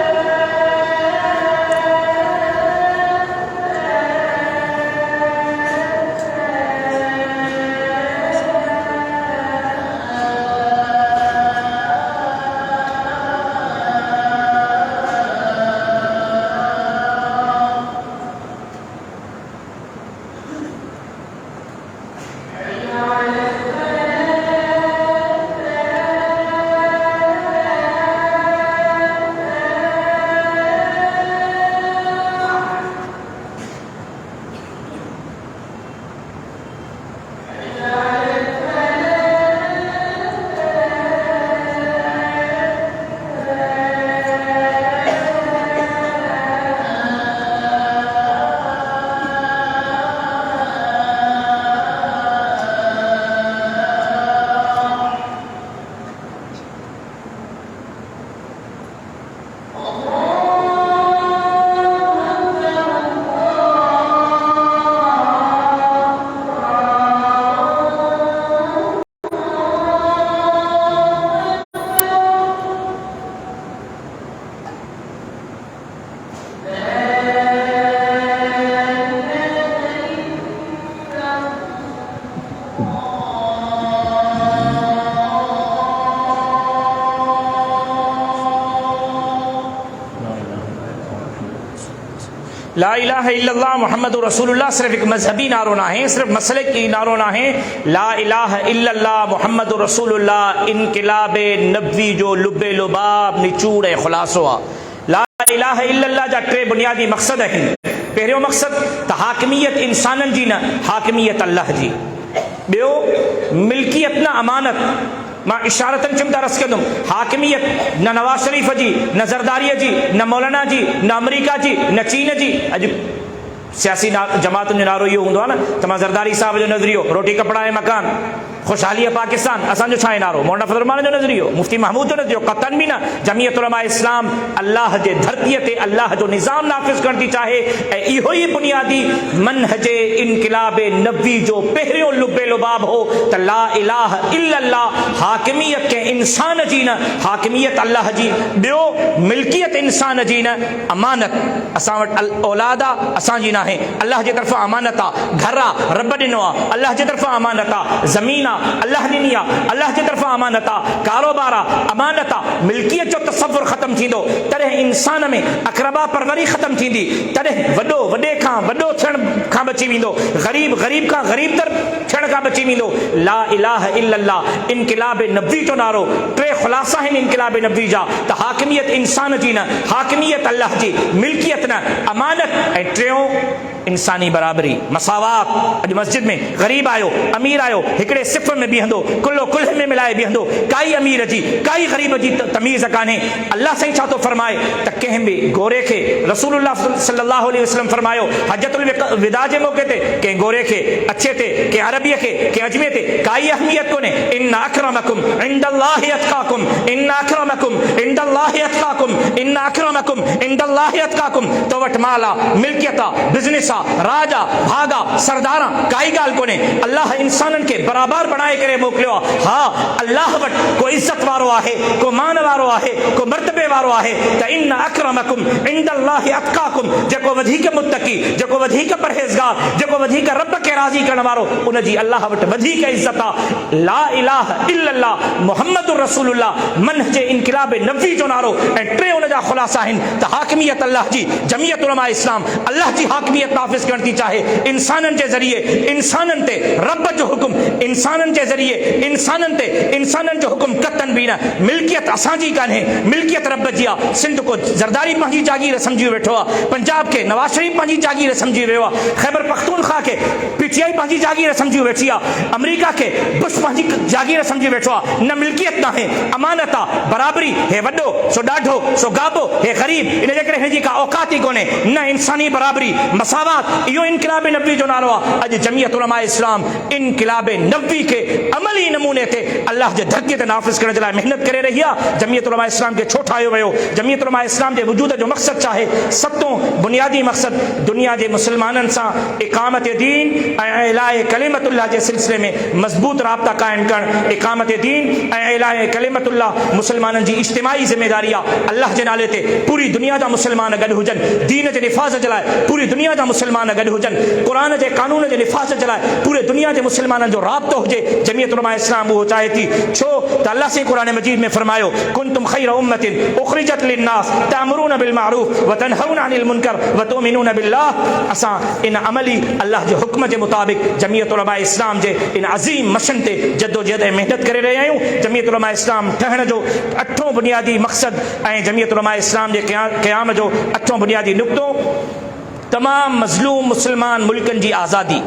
ला इलाहा इल्लल्लाह मोहम्मद रसूलुल्लाह सिर्फ एक मजहबी नारो ना है, सिर्फ मसले की नारो ना है। ला इलाहा इल्लल्लाह मोहम्मद रसूलुल्लाह इनकिलाब नबवी जो लुबे लुबाब निचूड़ है खुलासो आहे। ला इलाहा इल्लल्लाह जा टे बुनियादी मकसद आहिनि। पहिरियों मकसद त हाकिमियत इंसाननि जी न, हाकिमियत अल्लाह जी। ॿियो मिल्कियत न अमानत। मां इशारतन चिमटा रस कंदुमि, हाकिमियत न नवाज शरीफ जी, न ज़रदारीअ जी, न मौलाना जी, न अमेरिका जी, न चीन जी। अॼु सियासी जमातुनि जो नारो इहो हूंदो आहे न त मां ज़रदारी साहब जो नज़रियो रोटी कपिड़ा ऐं मकान, ख़ुशहाली पाकिस्तान। असांजो छा आहे नारो? मौलाना फज़ल रहमान जो नज़रियो, मुफ्ती महमूद जो नज़रियो, क़तन बि न। जमीयत उलमा इस्लाम अल्लाह जे धरतीअ ते अल्लाह जो निज़ाम नाफ़िज़ करण थी चाहे ऐं इहो ई बुनियादी मनहज इनकिलाब नबवी जो पहिरियों लुबे लुबाब हो त ला इलाहा इल्लल्लाह हाकिमियत के इंसान जी न, हाकिमियत अल्लाह जी। ॿियो मिल्कियत इंसान जी न, अमानत। असां वटि औलाद आहे असांजी न आहे, अल्लाह जे तरफ़ां अमानत आहे। घर आहे रब ॾिनो आहे, अल्लाह जे तरफ़ां अमानत आहे। ज़मीन आहे अल्लाह ॾिनी आहे, अल्लाह जे तरफ़ां अमानत आहे। कारोबार आहे अमानत आहे। मिल्कियत जो तसव्वुर ख़तम थींदो तॾहिं इंसान में अक़रबा परवरी ख़तम थींदी, तॾहिं वॾो वॾे खां वॾो थियण खां बची वेंदो, ग़रीब ग़रीब खां ग़रीब तर थियण खां बची वेंदो। ला इलाहा इल्लल्लाह इनकिलाब नबवी जो नारो, टे ख़ुलासा आहिनि इनकिलाब नबवी जा त हाकिमियत इंसान जी न, हाकिमियत अल्लाह जी, मिल्कियत न, अमानत। ऐं टियों इंसानी बराबरी, मसावात। अॼु मस्जिद में ग़रीब आयो अमीर आयो हिकिड़े सिफ़ में बीहंदो, कुल्लो कुल्हे में मिलाए बीहंदो, काई अमीर जी काई ग़रीब जी तमीज़ कान्हे। अल्लाह साईं छा थो फरमाए त कंहिं बि गोरे खे, रसूलुल्लाह सल्लल्लाहु अलैहि वसल्लम फरमायो हजतुल विदा जे मौक़े ते कंहिं गोरे खे, अच्छे ते, कंहिं अरबीअ खे, कंहिं अजमे ते काई अहमियत कोन्हे। इन्न अक्रमकुम इंदल्लाहि अत्काकुम, इन्न अक्रमकुम इंदल्लाहि अत्काकुम, इन्न अक्रमकुम इंदल्लाहि अत्काकुम। तो वटि माल आहे, मिल्कियत आहे, बिज़नेस आहे, राजा भागा सरदारा काई ॻाल्हि कोन्हे। अल्लाह इंसाननि खे बराबर बणाए करे मोकिलियो आहे। हा अल्लाह वटि को इज़त वारो आहे, को मान वारो आहे, को मर्तबे वारो आहे त इन्न अक्रमकुम इंदल्लाहि अत्काकुम। जेको वधीक मुत्तकी, जेको वधीक परहेज़गार, जेको वधीक रब खे राज़ी करण वारो, उन जी अल्लाह वटि वधीक इज़त आहे। ला इलाहा इल्लल्लाह मुहम्मदुर रसूलुल्लाह मनहज इनकिलाब नबवी जो नारो। ऐं टे उन जा ख़ुलासा आहिनि त हाकिमियत अल्लाह जी, जमीयत उलमा इस्लाम अल्लाह जी हाकिमियत नाफ़िज़ करण थी चाहे इंसाननि जे ज़रिए। इंसाननि ते रब जो हुकुम, इंसाननि जे ज़रिए इंसाननि ते इंसाननि जो हुकुम कतन बि न। मिल्कियत असांजी कान्हे, मिल्कियत रब जी आहे। सिंध को ज़रदारी पंहिंजी जागीर सम्झी वेठो आहे, पंजाब खे नवाज शरीफ पंहिंजी जागीर सम्झी वियो आहे, ख़ैबर पख्तूनख्वा खे पीटीआई पंहिंजी जागीर सम्झी वेठी आहे, अमेरिका खे बुश पंहिंजी जागीर सम्झी वेठो आहे। न मिल्कियत नाहे, अमानत आहे, बराबरी। हे वॾो सो ॾाढो, सो गाबो, हे ग़रीब, इन जे करे हिनजी का औकात ई कोन्हे। न इंसानी बराबरी, मसावात, इहो इनकिलाब नबवी जो नारो आहे। अॼु जमीयत उलमा इस्लाम इनकिलाब नबवी के अमली नमूने ते अल्लाह जे धरती ते नाफ़िज़ करण जे लाइ महिनत करे रही आहे। जमीयत उलमा इस्लाम खे छो ठाहियो वियो? जमीयत उलमा इस्लाम जे वजूद जो मक़सद छा आहे? सतों बुनियादी मक़सद दुनिया जे मुसलमाननि सां इकामत दीन ऐं इलाए कलिमतुल्लाह जे सिलसिले में मज़बूत राब्ता क़ाइम करणु। इकामत दीन ऐं इलाए कलिमतुल्लाह मुसलमाननि जी इज्तिमाई ज़िम्मेदारी आहे। अल्लाह जे नाले ते पूरी दुनिया जा मुसलमान गॾु हुजनि, दीन जे निफ़ाज़ जे लाइ पूरी दुनिया जा मुसलमान गॾु हुजनि, क़ुरान जे कानून जे निफ़ाज़ जे लाइ पूरे दुनिया जे मुसलमाननि जो राब्तो हुजे। जमीयत उलमा इस्लाम उहो चाहे थी। छो त अल्लाह से क़ुरान मजीद में फरमायो कुंतुम खैर उम्मतिन उखरिजत लिन्नास तअमुरून बिल मारूफ व तनहौना अनिल मुनकर व तुमिनून बिल्लाह। असां इन अमली अल्लाह जे हुक्म जे मुताबिक़ जमीयत उलमा इस्लाम जे इन अज़ीम मिशन ते जद्दोजहद ऐं महिनत करे रहिया आहियूं। जमीयत उलमा इस्लाम ठहण जो अठों बुनियादी मक़सद ऐं जमीयत उलमा इस्लाम जे क़याम जो अठों बुनियादी नुक़्तो तमाम मज़लूम मुसलमान मुल्कनि जी आज़ादी,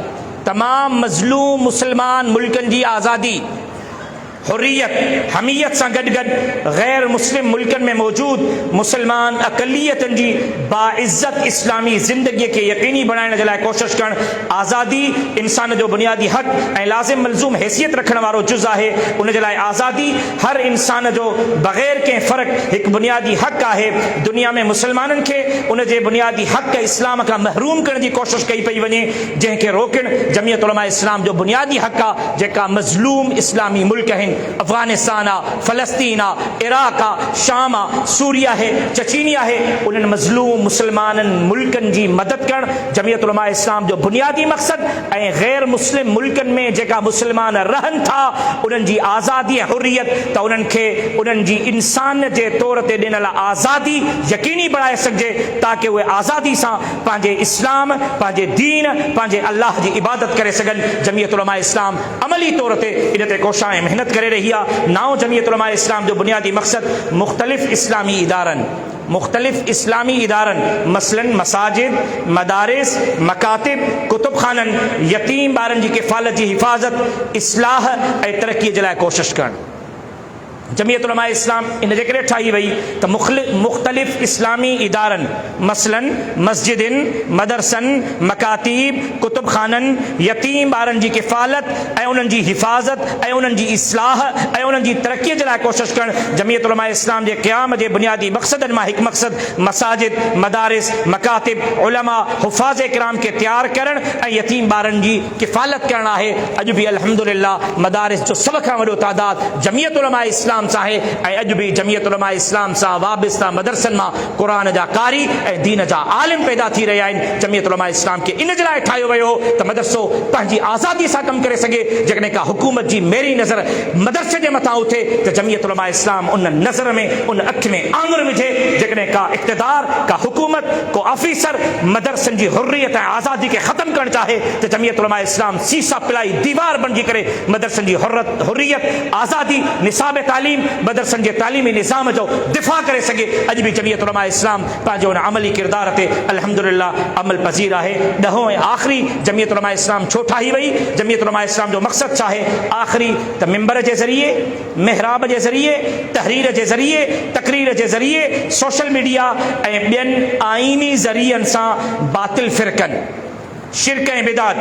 तमाम मज़लूम मुसलमान मुल्कनि जी आज़ादी, हुर्रियत हमीयत सां गॾु गॾु गैर मुस्लिम मुल्कनि में मौजूद मुसलमान अक़लियतनि जी बाइज़्ज़त इस्लामी ज़िंदगीअ खे यकीनी बणाइण जे लाइ कोशिशि करणु। आज़ादी इंसान जो बुनियादी हक़ ऐं लाज़िम मलज़ूम हैसियत रखण वारो जुज़ आहे। उन जे लाइ आज़ादी हर इंसान जो बग़ैर कंहिं फ़र्क़ु हिकु बुनियादी हक़ आहे। दुनिया में मुसलमाननि खे उन जे बुनियादी हक़ इस्लाम खां महरूम करण जी कोशिशि कई पई वञे, जंहिंखे रोकणु जमीयत उलमा इस्लाम जो बुनियादी हक़ आहे। जेका मज़लूम इस्लामी मुल्क आहिनि, अफ़गानिस्तान आहे, फ़लस्तीन आहे, इराक़ आहे, शाम आहे, सूरिया आहे, चचीनिया आहे, उन्हनि मज़लूम मुसलमाननि मुल्कनि जी मदद करणु जमीयत उलमा इस्लाम जो बुनियादी मक़सद ऐं गैर मुस्लिम मुल्कनि में जेका मुसलमान रहनि था उन्हनि जी आज़ादी ऐं हुर्रियत त उन्हनि खे उन्हनि जी इंसान जे तौर ते ॾिनल आज़ादी यकीनी बणाए सघिजे, ताकी उहे आज़ादी सां पंहिंजे इस्लाम, पंहिंजे दीन, पंहिंजे अल्लाह जी इबादत करे सघनि। जमीयत उलमा इस्लाम अमली तौर ते इन ते कोशिश ऐं महिनत करे रही आहे। नाओ जमीयत उलमा इस्लाम जो बुनियादी मक़सद मुख़्तलिफ़ इस्लामी इदारनि, मुख़्तलिफ़ इस्लामी इदारनि मसलन मसाजिद, मदारिस, मकातिब, कुतुब खाननि, यतीम ॿारनि जी किफ़ालत जी हिफ़ाज़त, इस्लाह ऐं तरक़ीअ जे लाइ कोशिशि करणु। जमीयत उलमा इस्लाम इन जे करे ठाही वई त मुख़्तलिफ़ इस्लामी इदारनि मसलन मस्जिदिन, मदरसनि, मकातीब, कुतुब खाननि, यतीम ॿारनि जी किफ़ालत ऐं उन्हनि जी हिफ़ाज़त ऐं उन्हनि जी इस्लाह ऐं उन्हनि जी तरक़ीअ जे लाइ कोशिशि करणु। जमीयत उलमा इस्लाम जे क़याम जे बुनियादी मक़सदनि मां हिकु मक़सद मसाजिद, मदारिस, मकातिब, उलमा, हुफ़ाज़ किराम खे तयारु करणु ऐं यतीम ॿारनि जी किफ़ालत करणु आहे। अॼु बि अल्हम्दुलिल्लाह मदारिस जो सभ खां वॾो तादाद जमीयत उलमा इस्लाम सां आहे ऐं अॼु बि जमीयत उलमा इस्लाम सां वाबस्ता मदरसनि मां क़ुरान जा कारी ऐं दीन जा आलिम पैदा थी रहिया आहिनि। जमीयत उलमा इस्लाम खे इन जे लाइ ठाहियो वियो हो त मदरसो पंहिंजी आज़ादी सां कमु करे सघे। जेकॾहिं का हुकूमत जी मेरी नज़र मदरसे जे मथां उथे त जमीयत उलमा इस्लाम उन नज़र में, उन अखि में आङुर विझे। जेकॾहिं का इक़्तिदार, का हुकूमत, को ऑफिसर मदरसनि जी हुर्रियत ऐं आज़ादी खे ख़तमु करणु चाहे त जमीयत उलमा इस्लाम सीसा पिलाई दीवार बणिजी करे मदरसनि जी हुर्रियत, आज़ादी, निसाब तालीम, मदरसनि जे तालीमी निज़ाम जो दिफ़ा करे सघे। अॼु बि जमीयत उलमा इस्लाम पंहिंजो उन अमली किरदार ते अल्हम्दुलिल्लाह अमल पज़ीर आहे। ॾहों ऐं आख़िरी जमीयत उलमा इस्लाम छो ठाही वई? जमीयत उलमा इस्लाम जो मक़सदु छा आहे? आख़िरी त मिंबर जे ज़रिए, महराब जे ज़रिए, तहरीर जे ज़रिए, तक़रीर जे ज़रिए, सोशल मीडिया ऐं ॿियनि आइनी ज़रियनि सां बातिल फ़िरक़नि, शिरक ऐं बिदात,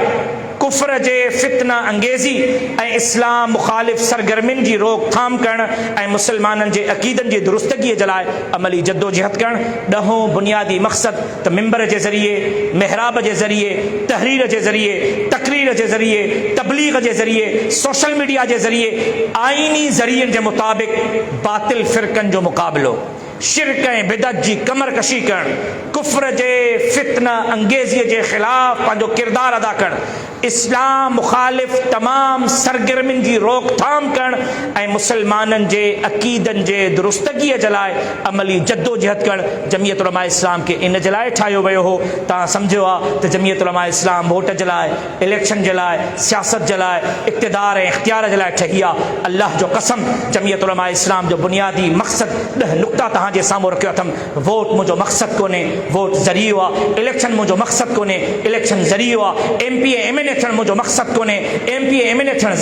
कुफ्र जे फितना अंगेज़ी ऐं इस्लाम मुखालिफ़ सरगर्मियुनि जी रोकथाम करणु ऐं मुसलमाननि जे अक़ीदनि जी दुरुस्तगीअ जे लाइ अमली जद्दोजहद करणु। ॾहों बुनियादी मक़सद त मिंबर जे ज़रिए, महराब जे ज़रिए, तहरीर जे ज़रिए, तक़रीर जे ज़रिए, तबलीग जे ज़रिए, सोशल मीडिया जे ज़रिए आइनी ज़रियनि जे मुताबिक़ बातिल फ़िरक़नि जो मुक़ाबिलो, शिरक ऐं बिदत जी कमर कशी करणु, कुफ्र जे फितना अंगेज़ीअ जे ख़िलाफ़ पंहिंजो किरदारु अदा करणु, इस्लाम मुखालिफ़ तमाम सरगर्मियुनि जी रोकथाम करणु ऐं मुसलमाननि जे अक़ीदनि जे दुरुस्तगीअ जे लाइ अमली जद्दोजहद करणु। जमीयत उलमा इस्लाम खे इन जे लाइ ठाहियो वियो हो। तव्हां सम्झो आहे त जमीयत उलमा इस्लाम वोट जे लाइ, इलेक्शन जे लाइ, सियासत जे लाइ, इक़्तिदार ऐं इख़्तियार जे लाइ ठही आहे। अल्लाह जो कसम, जमीयत उलमा इस्लाम जो बुनियादी मक़सदु 10 नुक़्ता तव्हांजे साम्हूं रखियो अथमि। वोट मुंहिंजो मक़सदु कोन्हे, वोट ज़रियो आहे। इलेक्शन मुंहिंजो मक़सदु कोन्हे, इलेक्शन ज़रियो आहे। MP ऐं MLA थियणु मुंहिंजो मक़सदु कोन्हे, MP ऐं MLA थियणु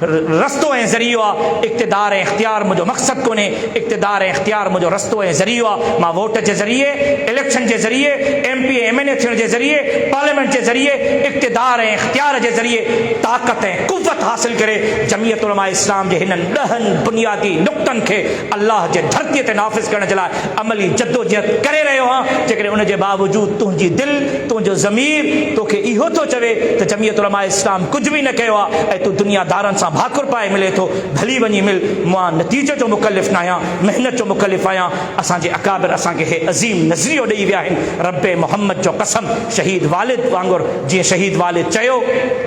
रस्तो ऐं ज़रियो आहे, इक़्तिदार ऐं इख़्तियार मुंहिंजो मक़सदु कोन्हे, इक़्तिदार ऐं इख़्तियार मुंहिंजो रस्तो ऐं ज़रियो आहे। मां वोट जे ज़रिए, इलेक्शन जे ज़रिए, MP MNA थियण जे ज़रिए, पार्लियामेंट जे ज़रिए, इक़्तिदार ऐं इख़्तियार जे ज़रिए ताक़त ऐं क़ुव्वत हासिल करे जमीयत उलमा इस्लाम जे हिननि 10 बुनियादी नुक़्तनि खे अल्लाह जे धरतीअ ते नाफ़िज़ करण जे लाइ अमली जद्दोजहद करे रहियो आहियां। जेकॾहिं उन जे बावजूदि तुंहिंजी दिलि, तुंहिंजो ज़मीर तोखे इहो थो चवे त जमीयत उलमा इस्लाम कुझु बि न कयो आहे ऐं तूं दुनियादारनि सां भाकुर पाए मिले थो, भली वञी मिल। मां नतीजे जो मुकलिफ़ न आहियां, महिनत जो मुकलिफ़ आहियां। असांजे अकाबिर असांखे हे अज़ीम नज़रियो ॾेई विया आहिनि। रब्बे मोहम्मद जो कसम, शहीद वालिद वांगुरु जीअं शहीद वालिद चयो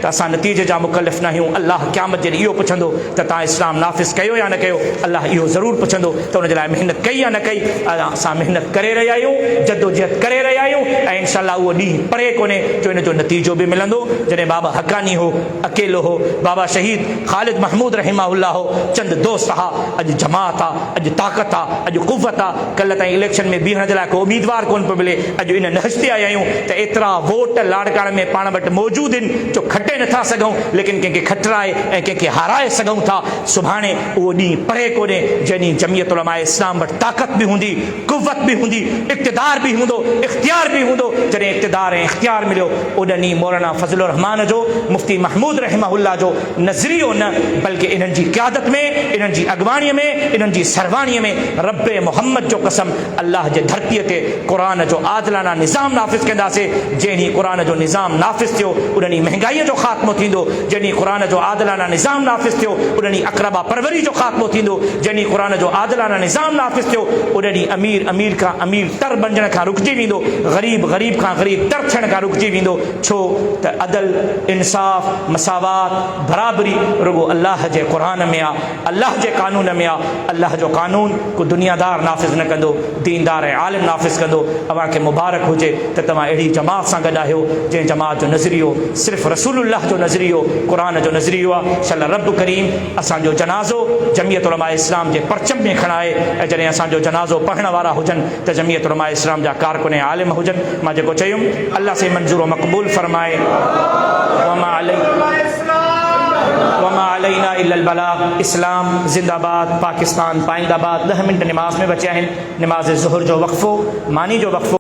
त असां नतीजे जा मुकलिफ़ न आहियूं। अल्लाह क़यामत जे ॾींहुं इहो पुछंदो त तव्हां इस्लाम नाफ़िज़ कयो या न कयो। अल्लाह इहो ज़रूरु पुछंदो त उन जे लाइ महिनत कई या न कई। असां महिनत करे रहिया आहियूं, जद्दोजहद करे रहिया आहियूं ऐं इंशाअल्लाह उहो ॾींहुं परे कोन्हे जो इन जो नतीजो बि मिलंदो। जॾहिं बाबा हक़ानी हो, अकेलो हो, बाबा शहीद ख़ालिद महमूद रहमहुल्लाह हो, चंद दोस्त हा, अॼु जमात आहे, अॼु ताक़त आहे, अॼु क़ुव्वत आहे। कल्ह ताईं इलेक्शन में बीहण जे लाइ को उम्मीदवार कोन पियो मिले। अॼु इन नहज ते आया आहियूं त एतिरा वोट लाड़काणे में पाण वटि मौजूदु आहिनि जो खटे नथा सघूं, लेकिन कंहिंखे खटराए ऐं कंहिंखे हाराए सघूं था। सुभाणे उहो ॾींहुं परे कोन्हे जॾहिं जमीयत उलमा इस्लाम वटि ताक़त बि हूंदी, क़ुव्वत बि हूंदी, इक़्तिदार बि हूंदो, इख़्तियार बि हूंदो। जॾहिं इक़्तिदार ऐं इख़्तियार मिलियो उन ॾींहुं मौलाना फज़लुर रहमान जो, मुफ्ती महमूद रहमहुल्लाह जो नज़रियो न बल्कि इन्हनि जी क़यादत में, इन्हनि जी अॻवाणीअ में, इन्हनि जी सरवाणीअ में रब्बे मोहम्मद जो कसम अल्लाह जे धरतीअ ते क़ुरान जो आदिलाना निज़ाम नाफ़िज़ कंदासीं। जॾहिं क़ुरान जो निज़ाम नाफ़िज़ थियो उन ॾींहुं महांगाईअ जो ख़ात्मो थींदो। जॾहिं क़ुरान जो आदिलाना निज़ाम नाफ़िज़ थियो उन ॾींहुं अक़रबा परवरी जो ख़ात्मो थींदो। जॾहिं क़ुरान जो आदिलाना निज़ाम नाफ़िज़ थियो उन ॾींहुं अमीर खां अमीर तर बणजण खां रुकिजी वेंदो, ग़रीब खां ग़रीब तर थियण खां रुकिजी वेंदो। छो त अदल, इंसाफ़, मसावात, बराबरी रुगो अल्लाह जे क़ुरान में आहे, अल्लाह जे कानून में आहे। अल्लाह जो कानून को दुनियादार नाफ़िज़ न कंदो, दीनदार ऐं आलिम नाफ़िज़ कंदो। तव्हांखे मुबारक हुजे त तव्हां अहिड़ी जमात सां गॾु आहियो जंहिं जमात जो नज़रियो सिर्फ़ु रसूलुल्लाह जो नज़रियो, क़ुरान जो नज़रियो आहे। इंशाअल्लाह रब करीम असांजो जनाज़ो जमीयत उलमा इस्लाम जे परचम में खणाए ऐं जॾहिं असांजो जनाज़ो पढ़ण वारा हुजनि त जमीयत उलमा इस्लाम जा कारकुन ऐं आलिम हुजनि। मां जेको चयुमि अल्लाह से मंज़ूर मक़बूल फरमाए। वमा अलैना इल्लल बलाग। इस्लाम जिंदाबाद, पाकिस्तान पाइंदाबाद। 10 मिनट नमाज में बचे आहिनि। नमाज ज़ुहर जो वक़फ़ो, मानी जो वक़फ़ो।